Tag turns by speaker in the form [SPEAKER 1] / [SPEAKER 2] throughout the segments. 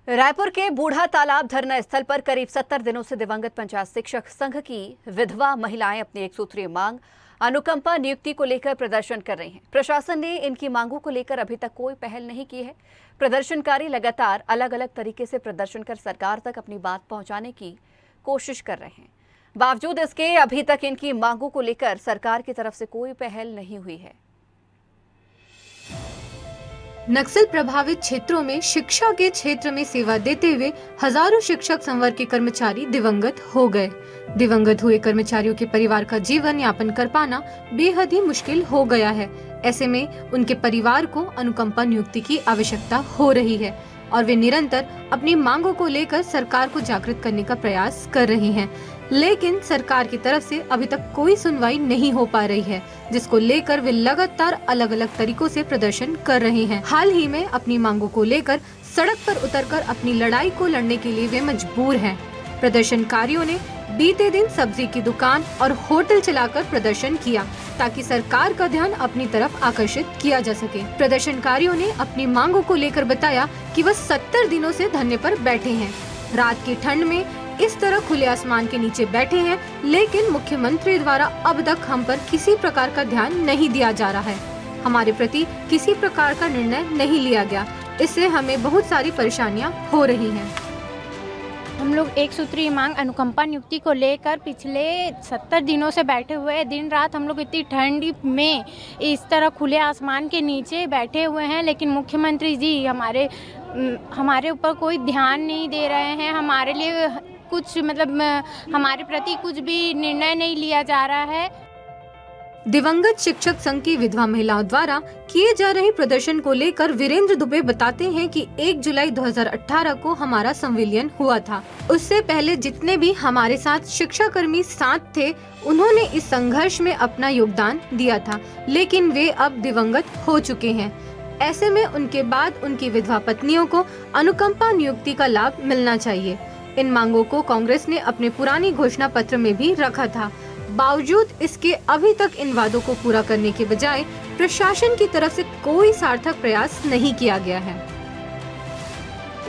[SPEAKER 1] रायपुर के बूढ़ा तालाब धरना स्थल पर करीब 70 दिनों से दिवंगत पंचायत शिक्षक संघ की विधवा महिलाएं अपनी एक सूत्रीय मांग अनुकंपा नियुक्ति को लेकर प्रदर्शन कर रही हैं। प्रशासन ने इनकी मांगों को लेकर अभी तक कोई पहल नहीं की है। प्रदर्शनकारी लगातार अलग अलग तरीके से प्रदर्शन कर सरकार तक अपनी बात पहुंचाने की कोशिश कर रहे हैं। बावजूद इसके अभी तक इनकी मांगों को लेकर सरकार की तरफ से कोई पहल नहीं हुई है।
[SPEAKER 2] नक्सल प्रभावित क्षेत्रों में शिक्षा के क्षेत्र में सेवा देते हुए हजारों शिक्षक संवर्ग के कर्मचारी दिवंगत हो गए। दिवंगत हुए कर्मचारियों के परिवार का जीवन यापन कर पाना बेहद ही मुश्किल हो गया है। ऐसे में उनके परिवार को अनुकंपा नियुक्ति की आवश्यकता हो रही है और वे निरंतर अपनी मांगों को लेकर सरकार को जागृत करने का प्रयास कर रही हैं। लेकिन सरकार की तरफ से अभी तक कोई सुनवाई नहीं हो पा रही है, जिसको लेकर वे लगातार अलग अलग तरीकों से प्रदर्शन कर रहे हैं। हाल ही में अपनी मांगों को लेकर सड़क पर उतरकर अपनी लड़ाई को लड़ने के लिए वे मजबूर हैं। प्रदर्शनकारियों ने बीते दिन सब्जी की दुकान और होटल चलाकर प्रदर्शन किया ताकि सरकार का ध्यान अपनी तरफ आकर्षित किया जा सके। प्रदर्शनकारियों ने अपनी मांगों को लेकर बताया कि वह 70 दिनों से धरने पर बैठे हैं। रात की ठंड में इस तरह खुले आसमान के नीचे बैठे हैं, लेकिन मुख्यमंत्री द्वारा अब तक हम पर किसी प्रकार का ध्यान नहीं दिया जा रहा है। हमारे प्रति किसी प्रकार का निर्णय नहीं लिया गया। इससे हमें बहुत सारी परेशानियां हो रही हैं।
[SPEAKER 3] हम लोग एक सूत्रीय मांग अनुकंपा नियुक्ति को लेकर पिछले 70 दिनों से बैठे हुए हैं। दिन रात हम लोग इतनी ठंड में इस तरह खुले आसमान के नीचे बैठे हुए हैं, लेकिन मुख्यमंत्री जी हमारे ऊपर कोई ध्यान नहीं दे रहे हैं। हमारे लिए कुछ हमारे प्रति कुछ भी निर्णय नहीं लिया जा रहा है।
[SPEAKER 2] दिवंगत शिक्षक संघ की विधवा महिलाओं द्वारा किए जा रहे प्रदर्शन को लेकर वीरेंद्र दुबे बताते हैं कि 1 जुलाई 2018 को हमारा संविलियन हुआ था। उससे पहले जितने भी हमारे साथ शिक्षा कर्मी साथ थे, उन्होंने इस संघर्ष में अपना योगदान दिया था, लेकिन वे अब दिवंगत हो चुके हैं। ऐसे में उनके बाद उनकी विधवा पत्नियों को अनुकंपा नियुक्ति का लाभ मिलना चाहिए। इन मांगों को कांग्रेस ने अपने पुरानी घोषणा पत्र में भी रखा था। बावजूद इसके अभी तक इन वादों को पूरा करने के बजाय प्रशासन की तरफ से कोई सार्थक प्रयास नहीं किया गया है।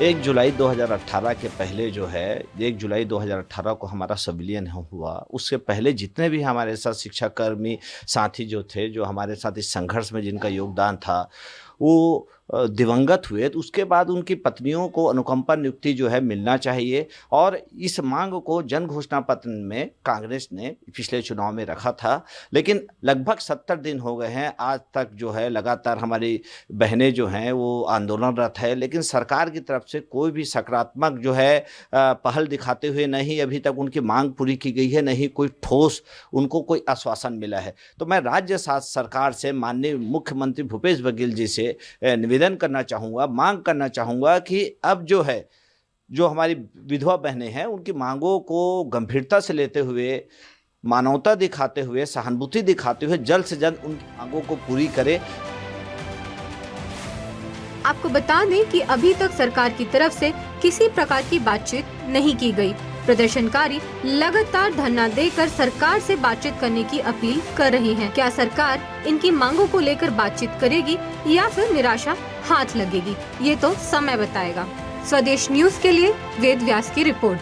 [SPEAKER 4] 1 जुलाई 2018 के पहले जो है 1 जुलाई 2018 को हमारा संविलियन हुआ। उससे पहले जितने भी हमारे साथ शिक्षा कर्मी साथी जो थे, जो हमारे साथ इस संघर्ष में जिनका योगदान था, वो दिवंगत हुए। तो उसके बाद उनकी पत्नियों को अनुकंपा नियुक्ति जो है मिलना चाहिए और इस मांग को जन घोषणा पत्र में कांग्रेस ने पिछले चुनाव में रखा था। लेकिन लगभग 70 दिन हो गए हैं, आज तक जो है लगातार हमारी बहनें जो हैं वो आंदोलनरत है, लेकिन सरकार की तरफ से कोई भी सकारात्मक जो है पहल दिखाते हुए नहीं अभी तक उनकी मांग पूरी की गई है, नहीं कोई ठोस उनको कोई आश्वासन मिला है। तो मैं राज्य सरकार से माननीय मुख्यमंत्री भूपेश बघेल जी से निवेदन करना चाहूँगा, मांग करना चाहूँगा कि अब जो है जो हमारी विधवा बहनें हैं उनकी मांगों को गंभीरता से लेते हुए, मानवता दिखाते हुए, सहानुभूति दिखाते हुए जल्द से जल्द उनकी मांगों को पूरी करे।
[SPEAKER 2] आपको बता दें कि अभी तक सरकार की तरफ से किसी प्रकार की बातचीत नहीं की गई। प्रदर्शनकारी लगातार धरना देकर सरकार से बातचीत करने की अपील कर रहे हैं। क्या सरकार इनकी मांगों को लेकर बातचीत करेगी या फिर निराशा हाथ लगेगी, ये तो समय बताएगा। स्वदेश न्यूज के लिए वेद व्यास की रिपोर्ट।